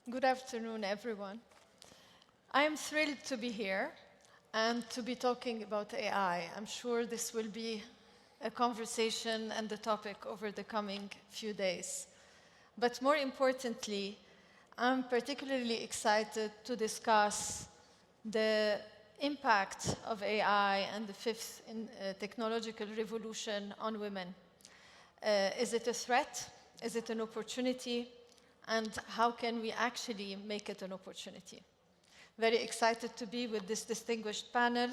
Good afternoon, everyone. I am thrilled to be here and to be talking about AI. I'm sure this will be a conversation and the topic over the coming few days. But more importantly, I'm particularly excited to discuss the impact of AI and the fifth technological revolution on women. Is it a threat? Is it an opportunity? And how can we actually make it an opportunity? Very excited to be with this distinguished panel,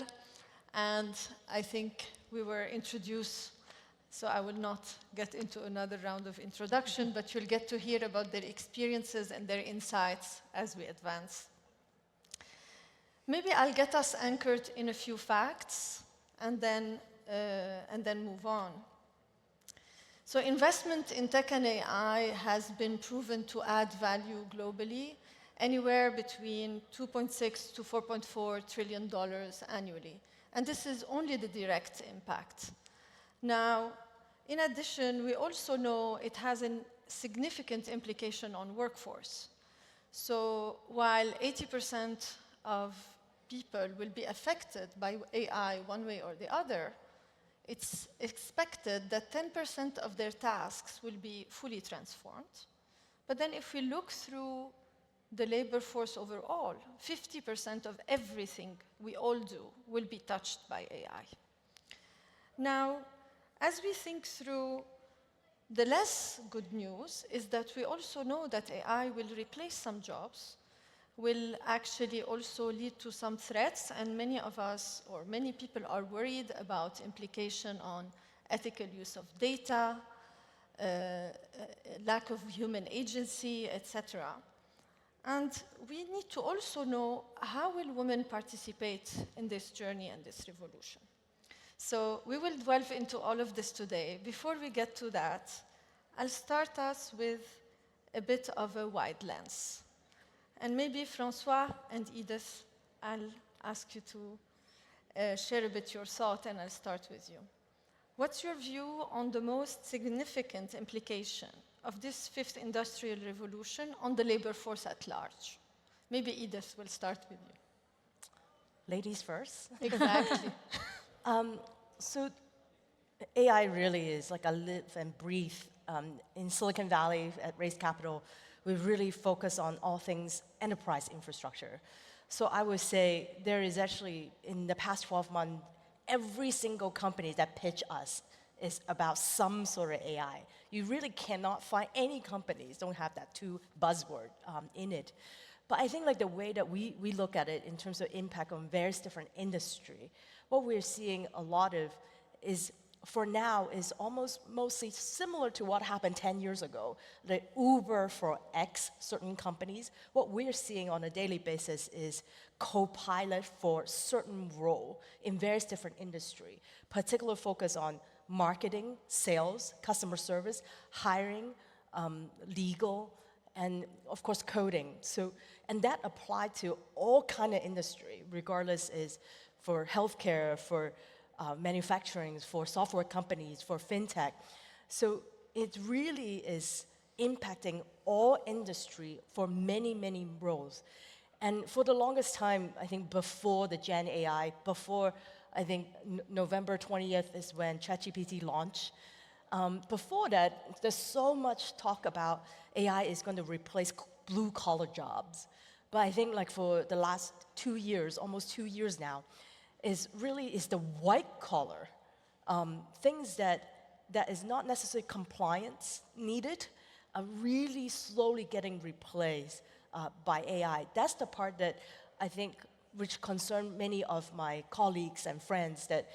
and I think we were introduced, so I will not get into another round of introduction, but you'll get to hear about their experiences and their insights as we advance. Maybe I'll get us anchored in a few facts and then move on. So investment in tech and AI has been proven to add value globally, anywhere between $2.6 to $4.4 trillion annually. And this is only the direct impact. Now, in addition, we also know it has a significant implication on workforce. So while 80% of people will be affected by AI one way or the other, it's expected that 10% of their tasks will be fully transformed. But then if we look through the labor force overall, 50% of everything we all do will be touched by AI. Now, as we think through, the less good news is that we also know that AI will replace some jobs, will actually also lead to some threats, and many of us, or many people, are worried about implication on ethical use of data, lack of human agency, etc. And we need to also know, how will women participate in this journey and this revolution? So we will delve into all of this today. Before we get to that, I'll start us with a bit of a wide lens. And maybe François and Edith, I'll ask you to share a bit your thought, and I'll start with you. What's your view on the most significant implication of this fifth industrial revolution on the labor force at large? Maybe Edith will start with you. Ladies first. Exactly. So AI really is like a live and breathe. In Silicon Valley at Raise Capital, we really focus on all things enterprise infrastructure. So I would say there is actually, in the past 12 months, every single company that pitch us is about some sort of AI. You really cannot find any companies don't have that two buzzword in it. But I think like the way that we look at it in terms of impact on various different industry, what we're seeing a lot of is, for now, is almost mostly similar to what happened 10 years ago. The Uber for X, certain companies. What we're seeing on a daily basis is co-pilot for certain role in various different industry. Particular focus on marketing, sales, customer service, hiring, legal, and of course coding. So, and that applied to all kind of industry, regardless is for healthcare, for manufacturing, for software companies, for fintech. So it really is impacting all industry for many, many roles. And for the longest time, I think before the Gen AI, before I think November 20th is when ChatGPT launched. Before that, there's so much talk about AI is going to replace blue-collar jobs. But I think like for the last 2 years, almost 2 years now, is the white-collar things that is not necessarily compliance needed, are really slowly getting replaced by AI. That's the part that I think which concern many of my colleagues and friends, that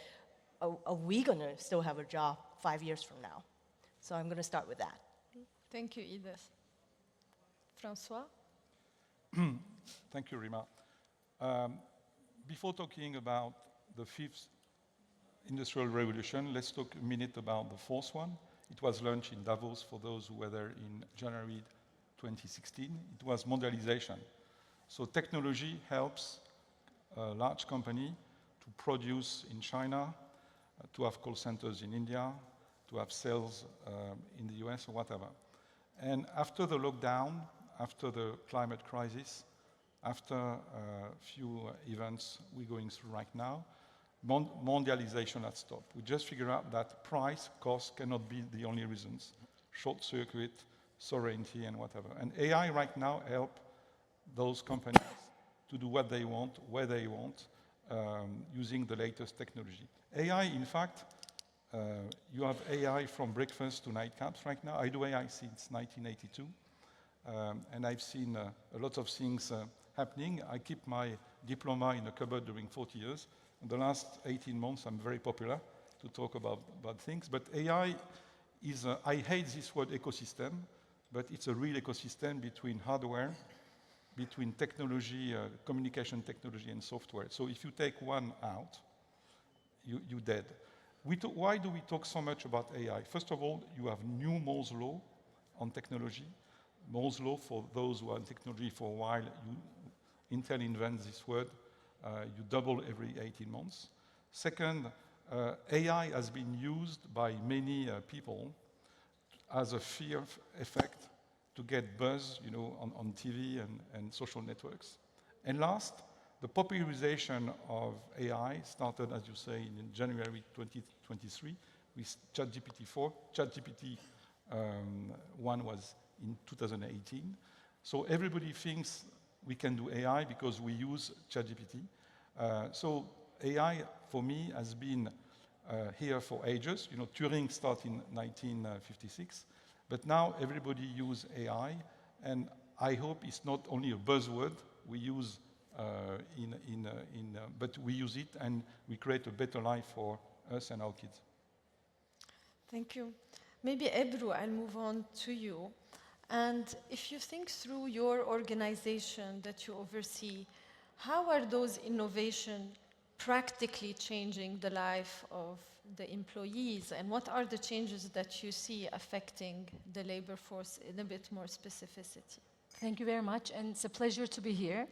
are we going to still have a job 5 years from now? So I'm going to start with that. Thank you, Edith. François? Thank you, Rima. Before talking about the fifth industrial revolution, let's talk a minute about the fourth one. It was launched in Davos, for those who were there, in January 2016. It was mondialization. So technology helps a large company to produce in China, to have call centers in India, to have sales in the US or whatever. And after the lockdown, after the climate crisis, after a few events we're going through right now, mondialization has stopped. We just figured out that price, cost cannot be the only reasons. Short circuit, sovereignty, and whatever. And AI right now help those companies to do what they want, where they want, using the latest technology. AI, in fact, you have AI from breakfast to nightcaps right now. I do AI since 1982, and I've seen a lot of things happening. I keep my diploma in a cupboard during 40 years. In the last 18 months, I'm very popular to talk about things. But AI is, I hate this word ecosystem, but it's a real ecosystem between hardware, between technology, communication technology and software. So if you take one out, you're dead. Why do we talk so much about AI? First of all, you have new Moore's law on technology. Moore's law, for those who are in technology for a while, Intel invents this word. You double every 18 months. Second, AI has been used by many people as a fear effect to get buzz, on TV and social networks. And last, the popularization of AI started, as you say, in January 2023 with ChatGPT-4. ChatGPT 1 was in 2018. So everybody thinks we can do AI because we use ChatGPT. So AI, for me, has been here for ages. Turing started in 1956. But now everybody uses AI, and I hope it's not only a buzzword we use but we use it and we create a better life for us and our kids. Thank you. Maybe Ebru, I'll move on to you. And if you think through your organization that you oversee, how are those innovations practically changing the life of the employees, and what are the changes that you see affecting the labor force in a bit more specificity? Thank you very much, and it's a pleasure to be here.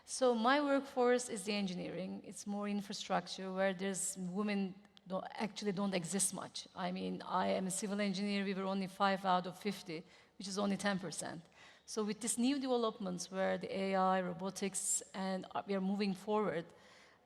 So my workforce is the engineering. It's more infrastructure where there's women actually don't exist much. I mean, I am a civil engineer. We were only 5 out of 50, which is only 10%. So with these new developments where the AI, robotics, and we are moving forward,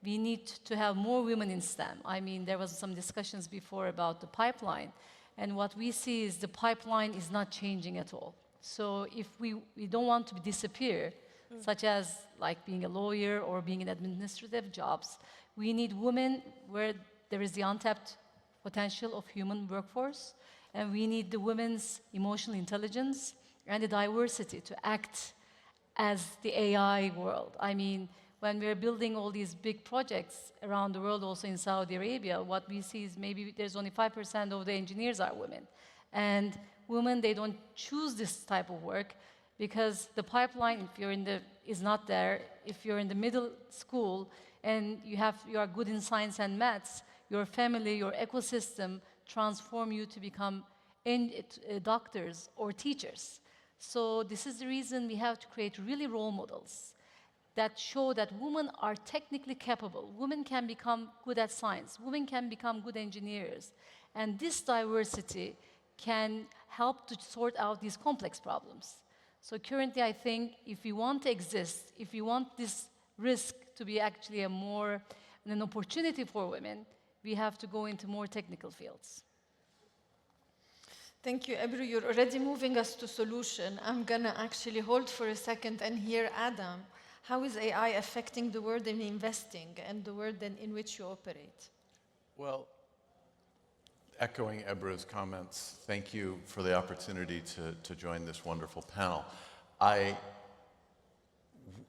we need to have more women in STEM. I mean, there was some discussions before about the pipeline, and what we see is the pipeline is not changing at all. So if we don't want to disappear, such as like being a lawyer or being in administrative jobs, we need women where there is the untapped potential of human workforce, and we need the women's emotional intelligence and the diversity to act as the AI world. I mean, when we're building all these big projects around the world, also in Saudi Arabia, what we see is maybe there's only 5% of the engineers are women. And women, they don't choose this type of work because the pipeline, is not there. If you're in the middle school and you are good in science and maths, your family, your ecosystem transform you to become doctors or teachers. So this is the reason we have to create really role models that show that women are technically capable. Women can become good at science. Women can become good engineers. And this diversity can help to sort out these complex problems. So currently, I think if we want to exist, if we want this risk to be actually an opportunity for women, we have to go into more technical fields. Thank you, Ebru. You're already moving us to solution. I'm going to actually hold for a second and hear Adam. How is AI affecting the world in investing and the world in which you operate? Well, echoing Ebru's comments, thank you for the opportunity to join this wonderful panel. I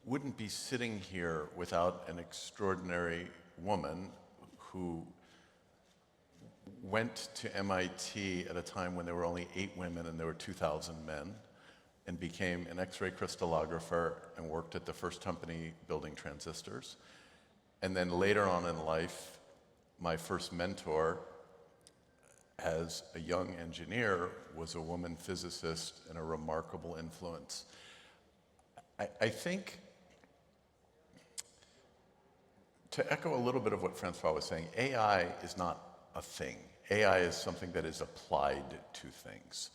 wouldn't be sitting here without an extraordinary woman who went to MIT at a time when there were only 8 women and there were 2,000 men, and became an X-ray crystallographer and worked at the first company building transistors. And then later on in life, my first mentor as a young engineer was a woman physicist and a remarkable influence. I think, to echo a little bit of what François was saying, AI is not a thing. AI is something that is applied to things.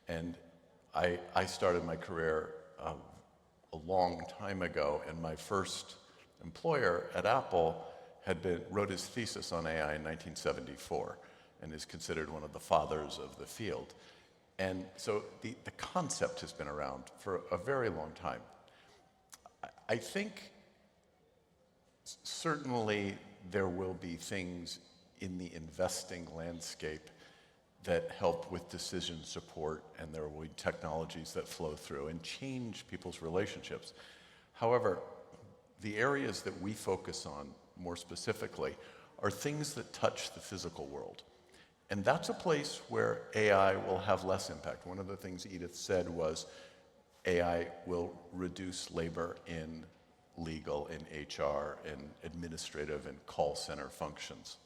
And I started my career a long time ago, and my first employer at Apple wrote his thesis on AI in 1974 and is considered one of the fathers of the field. And so the concept has been around for a very long time. I think certainly there will be things in the investing landscape that help with decision support, and there will be technologies that flow through and change people's relationships. However, the areas that we focus on more specifically are things that touch the physical world. And that's a place where AI will have less impact. One of the things Edith said was AI will reduce labor in legal, in HR, in administrative and call center functions.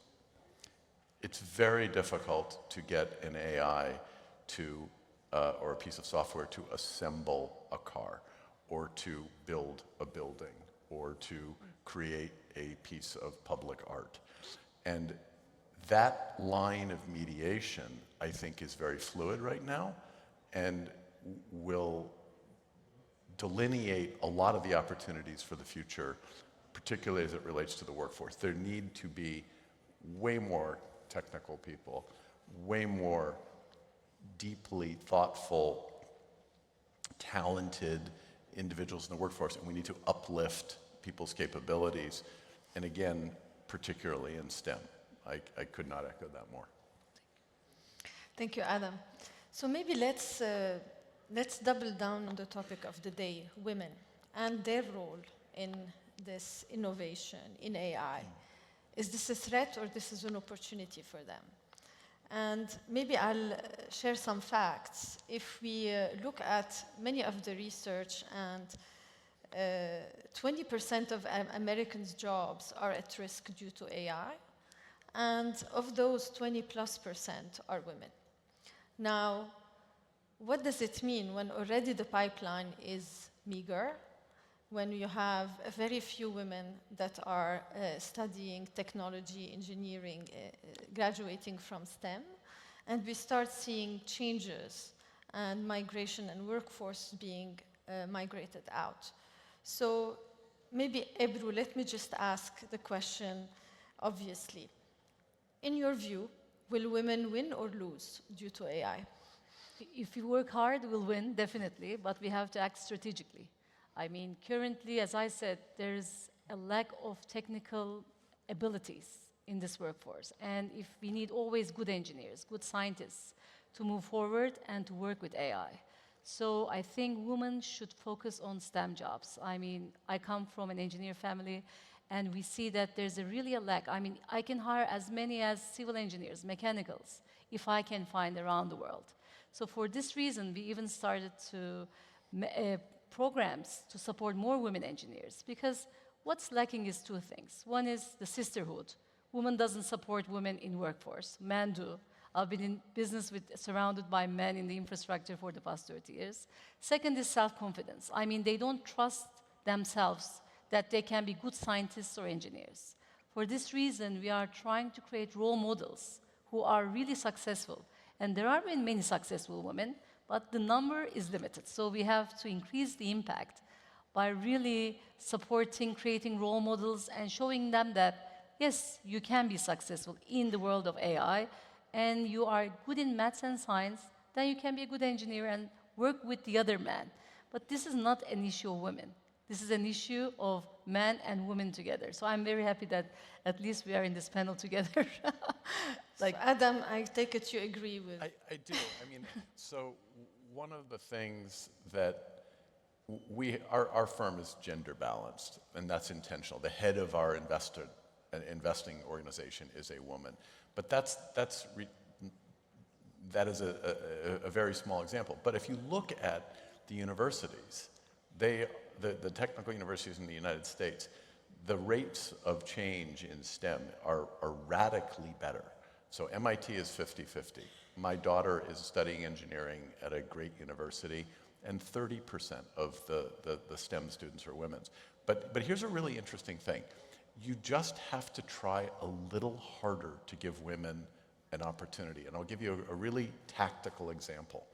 It's very difficult to get an AI to, or a piece of software to assemble a car, or to build a building, or to create a piece of public art. And that line of mediation, I think, is very fluid right now and will delineate a lot of the opportunities for the future, particularly as it relates to the workforce. There need to be way more technical people, way more deeply thoughtful, talented individuals in the workforce, and we need to uplift people's capabilities, and again, particularly in STEM. I could not echo that more. Thank you, Adam. So maybe let's double down on the topic of the day, women, and their role in this innovation in AI. Is this a threat or this is an opportunity for them? And maybe I'll share some facts. If we look at many of the research, and 20% of Americans' jobs are at risk due to AI, and of those, 20+% are women. Now, what does it mean when already the pipeline is meager, when you have very few women that are studying technology, engineering, graduating from STEM, and we start seeing changes and migration and workforce being migrated out? So maybe, Ebru, let me just ask the question, obviously. In your view, will women win or lose due to AI? If we work hard, we'll win, definitely, but we have to act strategically. I mean, currently, as I said, there's a lack of technical abilities in this workforce. And if we need always good engineers, good scientists to move forward and to work with AI. So I think women should focus on STEM jobs. I mean, I come from an engineer family, and we see that there's really a lack. I mean, I can hire as many as civil engineers, mechanicals, if I can find around the world. So for this reason, we even started to programs to support more women engineers, because what's lacking is two things. One is the sisterhood. Women doesn't support women in workforce. Men do. I've been in business surrounded by men in the infrastructure for the past 30 years. Second is self-confidence. I mean, they don't trust themselves that they can be good scientists or engineers. For this reason, we are trying to create role models who are really successful. And there are many successful women, but the number is limited. So we have to increase the impact by really supporting, creating role models, and showing them that, yes, you can be successful in the world of AI, and you are good in maths and science, then you can be a good engineer and work with the other men. But this is not an issue of women. This is an issue of men and women together. So I'm very happy that at least we are in this panel together. So Adam, I take it you agree with. I do. I mean, so one of the things that our firm is gender balanced, and that's intentional. The head of our investing organization is a woman. But that is a very small example. But if you look at the universities, the technical universities in the United States, the rates of change in STEM are radically better. So MIT is 50-50. My daughter is studying engineering at a great university, and 30% of the STEM students are women. But here's a really interesting thing. You just have to try a little harder to give women an opportunity. And I'll give you a really tactical example.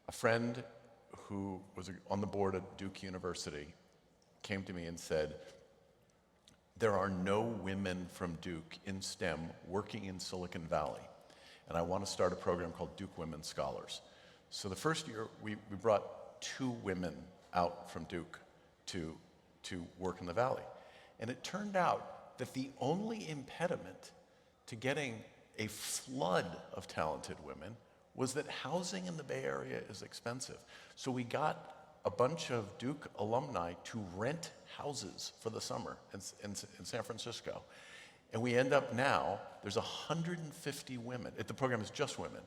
A friend who was on the board at Duke University, came to me and said, there are no women from Duke in STEM working in Silicon Valley, and I want to start a program called Duke Women Scholars. So the first year, we brought 2 women out from Duke to work in the Valley. And it turned out that the only impediment to getting a flood of talented women was that housing in the Bay Area is expensive. So we got a bunch of Duke alumni to rent houses for the summer in San Francisco. And we end up now, there's 150 women, the program is just women,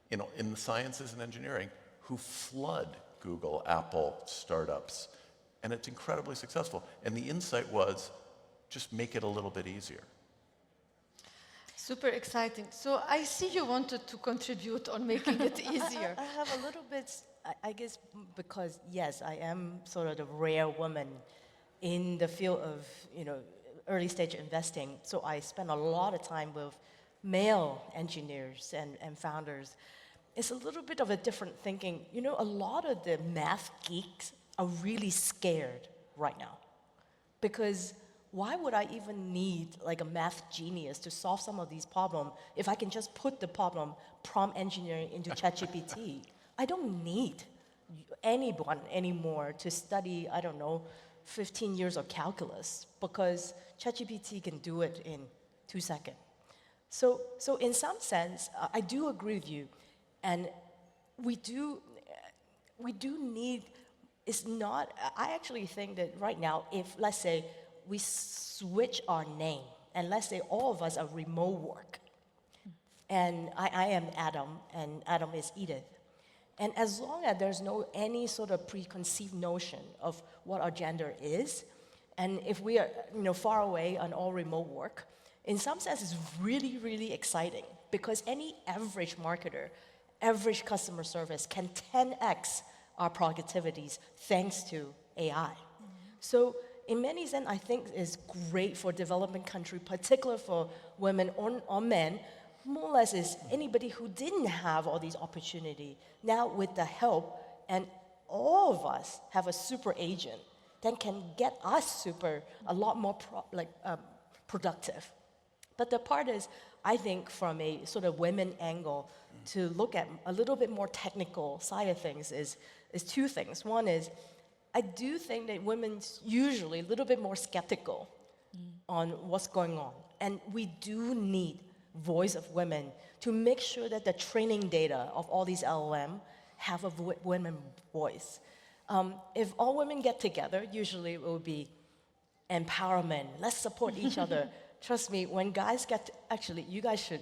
in the sciences and engineering, who flood Google, Apple, startups. And it's incredibly successful. And the insight was, just make it a little bit easier. Super exciting. So I see you wanted to contribute on making it easier. I have a little bit, I guess, because yes, I am sort of the rare woman in the field of, early stage investing. So I spend a lot of time with male engineers and founders. It's a little bit of a different thinking. A lot of the math geeks are really scared right now, because why would I even need like a math genius to solve some of these problems if I can just put the problem prompt engineering into ChatGPT? I don't need anyone anymore to study, 15 years of calculus, because ChatGPT can do it in 2 seconds. So in some sense, I do agree with you, and we do need. It's not. I actually think that right now, if let's say we switch our name, and let's say all of us are remote work, and I am Adam, and Adam is Edith. And as long as there's no any sort of preconceived notion of what our gender is, and if we are far away on all remote work, in some sense it's really, really exciting, because any average marketer, average customer service can 10x our productivities thanks to AI. So in many sense, I think it's great for developing country, particularly for women or men. More or less is anybody who didn't have all these opportunity, now with the help, and all of us have a super agent that can get us a lot more productive. But the part is, I think from a sort of women angle, to look at a little bit more technical side of things is 2 things. One is, I do think that women's usually a little bit more skeptical on what's going on. And we do need voice of women to make sure that the training data of all these LLM have a women voice. If all women get together, usually it will be empowerment. Let's support each other. Trust me, when guys get, you guys should,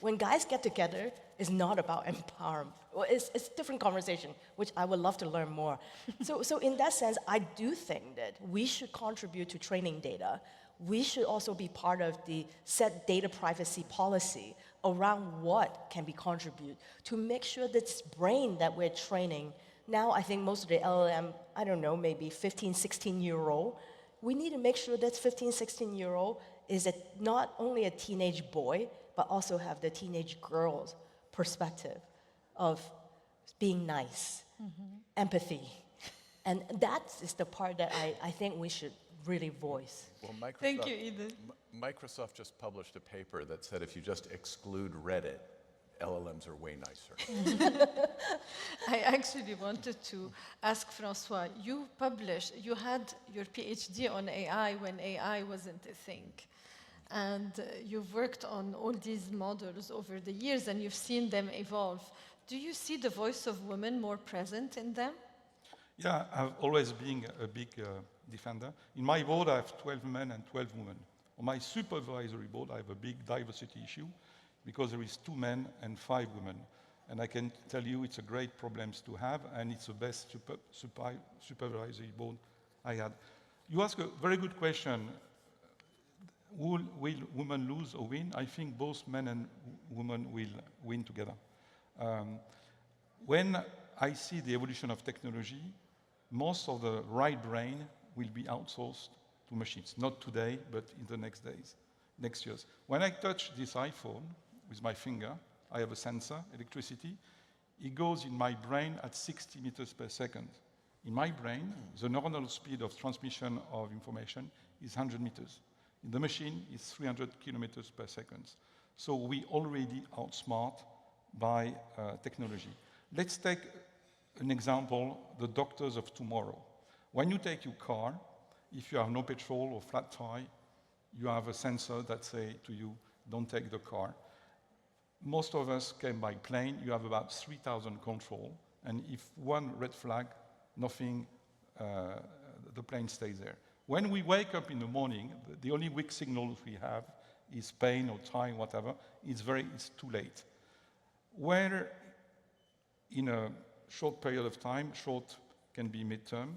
when guys get together, it's not about empowerment. Well, it's a different conversation, which I would love to learn more. So in that sense, I do think that we should contribute to training data. We should also be part of the set data privacy policy around what can be contributed to make sure that this brain that we're training, now I think most of the LLM, maybe 15, 16-year-old, we need to make sure that 15, 16-year-old is not only a teenage boy, but also have the teenage girl's perspective of being nice, empathy. And that is the part that I think we should really voice. Well, Thank you, Edith. Microsoft just published a paper that said if you just exclude Reddit, LLMs are way nicer. I actually wanted to ask François, you had your PhD on AI when AI wasn't a thing. And you've worked on all these models over the years, and you've seen them evolve. Do you see the voice of women more present in them? Yeah, I've always been a big defender. In my board, I have 12 men and 12 women. On my supervisory board, I have a big diversity issue because there is 2 men and 5 women. And I can tell you it's a great problem to have, and it's the best supervisory board I had. You ask a very good question. Will women lose or win? I think both men and women will win together. When I see the evolution of technology, most of the right brain will be outsourced to machines. Not today, but in the next days, next years. When I touch this iPhone with my finger, I have a sensor, electricity. it goes in my brain at 60 meters per second. In my brain, the neuronal speed of transmission of information is 100 meters. In the machine, it's 300 kilometers per second. So we already outsmart by technology. Let's take an example, the doctors of tomorrow. When you take your car, if you have no petrol or flat tire, you have a sensor that say to you, don't take the car. Most of us came by plane, you have about 3,000 control, and if one red flag, nothing, the plane stays there. When we wake up in the morning, the only weak signal we have is pain or time, whatever, it's too late. Where in a short period of time, short can be midterm,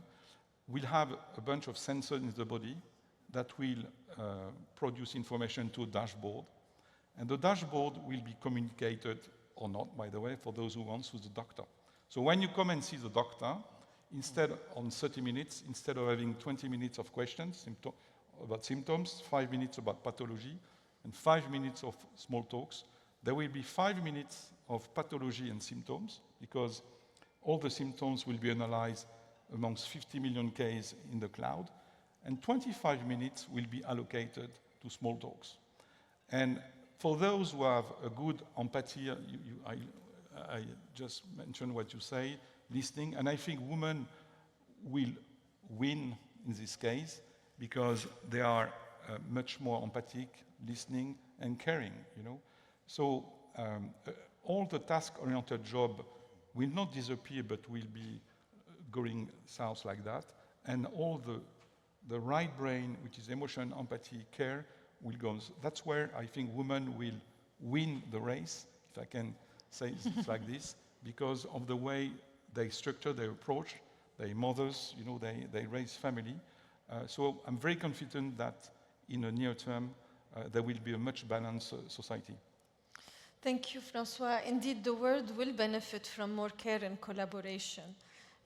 we'll have a bunch of sensors in the body that will produce information to a dashboard. And the dashboard will be communicated, or not, by the way, for those who want, to the doctor. So when you come and see the doctor, instead on 30 minutes, instead of having 20 minutes of questions about symptoms, 5 minutes about pathology, and 5 minutes of small talks, there will be 5 minutes of pathology and symptoms, because all the symptoms will be analyzed amongst 50 million cases in the cloud, and 25 minutes will be allocated to small talks. And for those who have a good empathy, I just mentioned what you say, listening, and I think women will win in this case because they are much more empathic, listening, and caring, you know. So all the task-oriented job will not disappear, but will be going south like that, and all the right brain, which is emotion, empathy, care, will go. That's where I think women will win the race, if I can say it like this, because of the way they structure their approach, their mothers, you know, they raise family. So I'm very confident that in the near term, there will be a much balanced society. Thank you, François. Indeed, the world will benefit from more care and collaboration.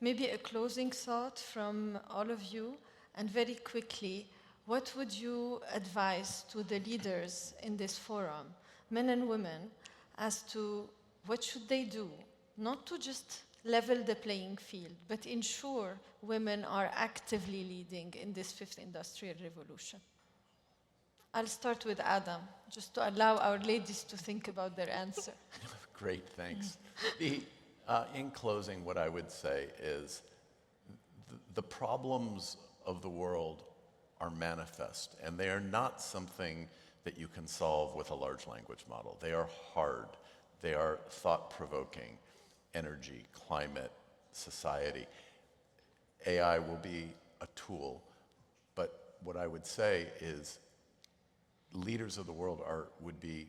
Maybe a closing thought from all of you, and very quickly, what would you advise to the leaders in this forum, men and women, as to what should they do, not to just level the playing field, but ensure women are actively leading in this fifth industrial revolution? I'll start with Adam, just to allow our ladies to think about their answer. Great, thanks. In closing, what I would say is the problems of the world are manifest, and they are not something that you can solve with a large language model. They are hard. They are thought-provoking. Energy, climate, society. AI will be a tool, but what I would say is leaders of the world would be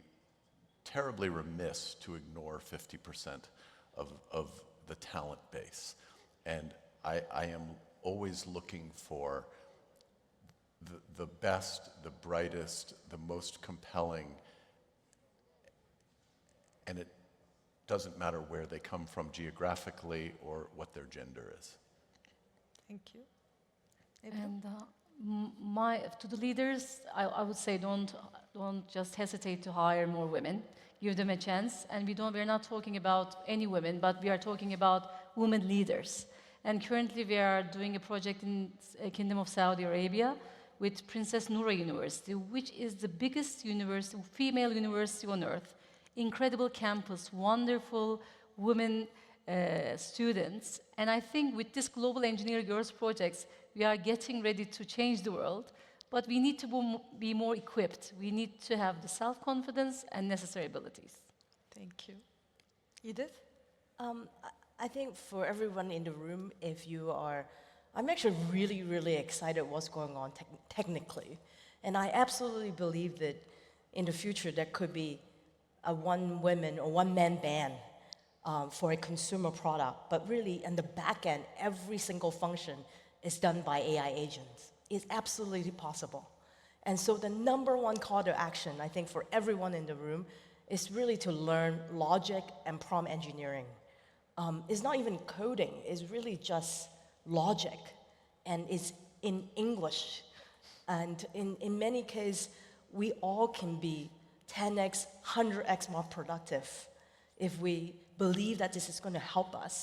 terribly remiss to ignore 50% of the talent base. And I am always looking for the best, the brightest, the most compelling, and it doesn't matter where they come from geographically or what their gender is. Thank you. And to the leaders, I would say don't just hesitate to hire more women. Give them a chance. And we're not talking about any women, but we are talking about women leaders. And currently we are doing a project in Kingdom of Saudi Arabia with Princess Noura University, which is the biggest university, female university on earth. Incredible campus, wonderful women students. And I think with this Global Engineer Girls projects, we are getting ready to change the world, but we need to be more equipped. We need to have the self-confidence and necessary abilities. Thank you. Edith? I think for everyone in the room, I'm actually really, really excited what's going on technically. And I absolutely believe that in the future there could be a one-woman or one-man ban for a consumer product, but really in the back end, every single function is done by AI agents. It's absolutely possible. And so the number one call to action, I think, for everyone in the room is really to learn logic and prompt engineering. It's not even coding, it's really just logic, and it's in English. And in many cases, we all can be 10x, 100x more productive if we believe that this is going to help us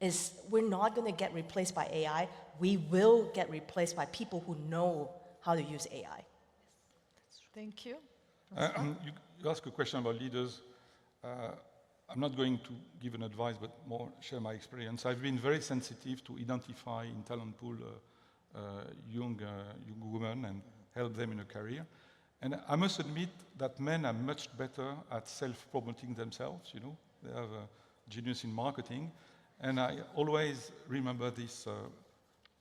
is we're not going to get replaced by AI. We will get replaced by people who know how to use AI. Thank you. You asked a question about leaders. I'm not going to give an advice, but more share my experience. I've been very sensitive to identify in talent pool young women and help them in a career. And I must admit that men are much better at self-promoting themselves, you know. They have a genius in marketing. And I always remember this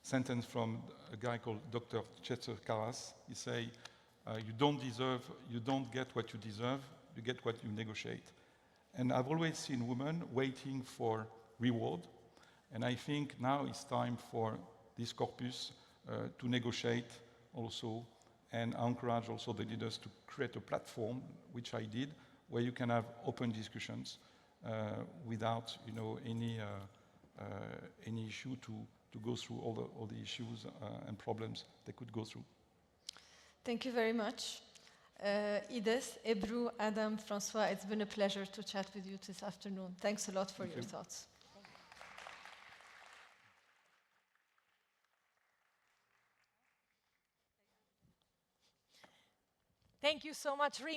sentence from a guy called Dr. Chetzer Karas. He say, you don't get what you deserve, you get what you negotiate. And I've always seen women waiting for reward. And I think now it's time for this corpus to negotiate also, and I encourage also the leaders to create a platform, which I did, where you can have open discussions without, you know, any issue to go through all the issues and problems they could go through. Thank you very much. Edith, Ebru, Adam, François, it's been a pleasure to chat with you this afternoon. Thanks a lot for your thoughts. Thank you so much, Rima.